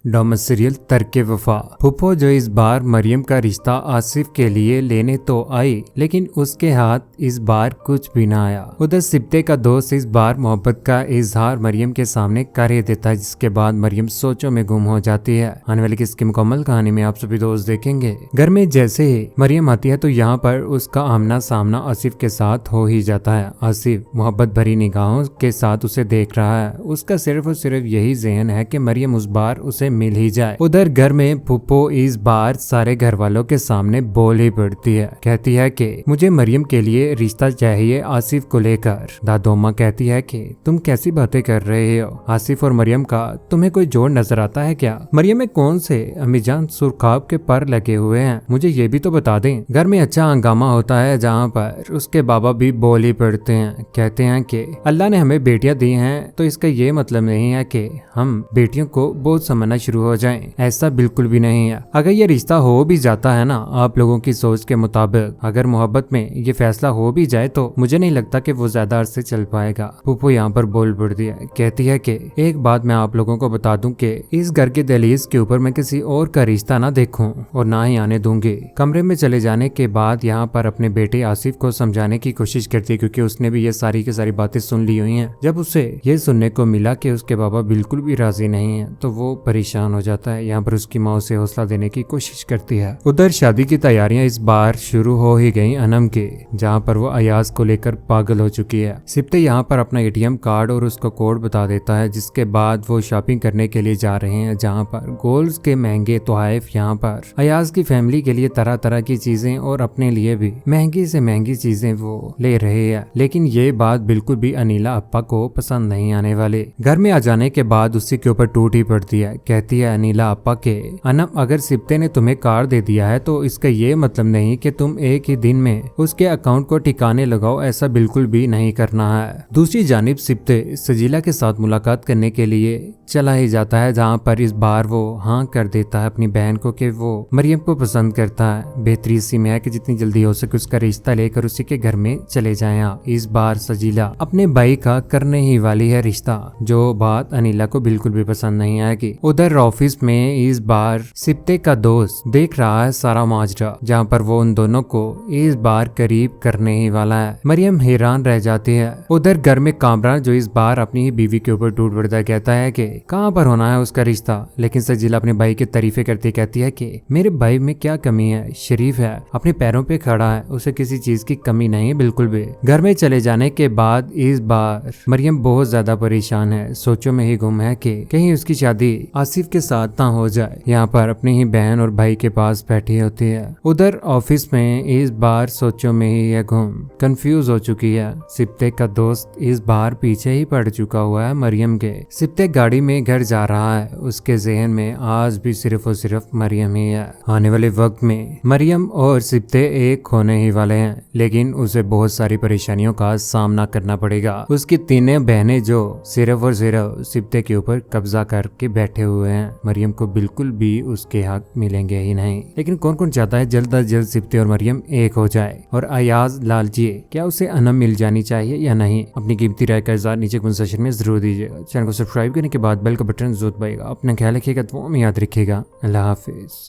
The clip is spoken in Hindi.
ड्रामा सीरियल तरके वफा। फूफो जो इस बार मरियम का रिश्ता आसिफ के लिए लेने तो आई, लेकिन उसके हाथ इस बार कुछ भी ना आया। उधर सिप्ते का दोस्त इस बार मोहब्बत का इजहार मरियम के सामने कर ही देता है, जिसके बाद मरियम सोचों में गुम हो जाती है। आने वाली किसकी मुकम्मल कहानी में आप सभी दोस्त देखेंगे। घर में जैसे ही मरियम आती है तो यहाँ पर उसका आमना सामना आसिफ के साथ हो ही जाता है। आसिफ मोहब्बत भरी निगाहों के साथ उसे देख रहा है। उसका सिर्फ और सिर्फ यही ज़हन है कि मरियम उस बार उसे मिल ही जाए। उधर घर में फूफो इस बार सारे घर वालों के सामने बोल ही पड़ती है। कहती है कि मुझे मरियम के लिए रिश्ता चाहिए आसिफ को लेकर। दादोमा कहती है कि तुम कैसी बातें कर रहे हो, आसिफ और मरियम का तुम्हें कोई जोड़ नजर आता है क्या? मरियम में कौन से अम्मीजान सुरखाब के पर लगे हुए हैं, मुझे ये भी तो बता दें। घर में अच्छा हंगामा होता है जहाँ पर उसके बाबा भी बोल ही पड़ते हैं। कहते हैं कि अल्लाह ने हमें बेटियां दी हैं तो इसका ये मतलब नहीं है कि हम बेटियों को बोझ समझना शुरू हो जाएं। ऐसा बिल्कुल भी नहीं है। अगर ये रिश्ता हो भी जाता है ना आप लोगों की सोच के मुताबिक, अगर मोहब्बत में ये फैसला हो भी जाए तो मुझे नहीं लगता कि वो ज्यादा अरसे चल पाएगा। फूफो यहाँ पर बोल पड़ती है। कहती है कि एक बात मैं आप लोगों को बता दूं कि इस घर के दहलीज के ऊपर मैं किसी और का रिश्ता ना देखूं और ना ही आने दूंगी। कमरे में चले जाने के बाद यहाँ पर अपने बेटे आसिफ को समझाने की कोशिश करती है, क्योंकि उसने भी ये सारी की सारी बातें सुन ली हुई हैं। जब उसे ये सुनने को मिला कि उसके बाबा बिल्कुल भी राजी नहीं है तो वो परेशान हो जाता है। यहाँ पर उसकी माँ उसे हौसला देने की कोशिश करती है। उधर शादी की तैयारियां इस बार शुरू हो ही गई अनम के, जहाँ पर वो अयाज को लेकर पागल हो चुकी है। सिप्ते यहाँ पर अपना एटीएम कार्ड और उसका कोड बता देता है, जिसके बाद वो शॉपिंग करने के लिए जा रहे हैं, जहाँ पर गोल्ड के महंगे तोहफ, यहाँ पर अयाज की फैमिली के लिए तरह तरह की चीजें और अपने लिए भी महंगी से महंगी चीजें वो ले रहे हैं। लेकिन ये बात बिल्कुल भी अनिला अप्पा को पसंद नहीं आने वाली। घर में आ जाने के बाद उसी के ऊपर टूट ही पड़ती है। कहती है अनिला अप्पा के अनम, अगर सिप्ते ने तुम्हें कार दे दिया है तो इसका ये मतलब नहीं कि तुम एक ही दिन में उसके अकाउंट को ठिकाने लगाओ, ऐसा बिल्कुल भी नहीं करना है। दूसरी जानिब सिप्ते सजीला के साथ मुलाकात करने के लिए चला ही जाता है, जहाँ पर इस बार वो हाँ कर देता है अपनी बहन को कि वो मरियम को पसंद करता है। बेहतरी इसी में है कि जितनी जल्दी हो सके उसका रिश्ता लेकर उसी के घर में चले जाएं। इस बार सजीला अपने भाई का करने ही वाली है रिश्ता, जो बात अनिला को बिल्कुल भी पसंद नहीं आएगी। उधर ऑफिस में इस बार सिप्ते का दोस्त देख रहा है सारा माजरा, जहाँ पर वो उन दोनों को इस बार करीब करने ही वाला है। मरियम हैरान रह जाती है। उधर घर में कामरान जो इस बार अपनी ही बीवी के ऊपर टूट पड़ता है, कहता है कि कहाँ पर होना है उसका रिश्ता, लेकिन सजीला अपने भाई की तारीफें करती कहती है कि मेरे भाई में क्या कमी है, शरीफ है, अपने पैरों पे खड़ा है, उसे किसी चीज की कमी नहीं बिल्कुल भी। घर में चले जाने के बाद इस बार मरियम बहुत ज्यादा परेशान है, सोचों में ही गुम है कि कहीं उसकी शादी आसिफ के साथ ना हो जाए। यहाँ पर अपनी ही बहन और भाई के पास बैठी होती है। उधर ऑफिस में इस बार सोचों में ही यह गुम कंफ्यूज हो चुकी है। सिप्ते का दोस्त इस बार पीछे ही पड़ चुका हुआ है मरियम के। सिप्ते गाड़ी में घर जा रहा है, उसके जहन में आज भी सिर्फ और सिर्फ मरियम ही है। आने वाले वक्त में मरियम और सिप्ते एक होने ही वाले हैं, लेकिन उसे बहुत सारी परेशानियों का सामना करना पड़ेगा। उसकी तीनों बहनें जो सिर्फ और सिर्फ सिप्ते के ऊपर कब्जा करके बैठे हुए हैं, मरियम को बिल्कुल भी उसके हक मिलेंगे ही नहीं। लेकिन कौन कौन चाहता है जल्द अज जल्द सिप्ते और मरियम एक हो जाए? और अयाज लालचिए, क्या उसे अनम मिल जानी चाहिए या नहीं? अपनी कीमती राय का इज़हार नीचे कमेंट सेक्शन में जरूर दीजिएगा। चैनल को सब्सक्राइब करने के बाद बेल का बटन जरूर दबाइएगा। अपना ख्याल रखिएगा, दुआ में याद रखिएगा। अल्लाह हाफिज।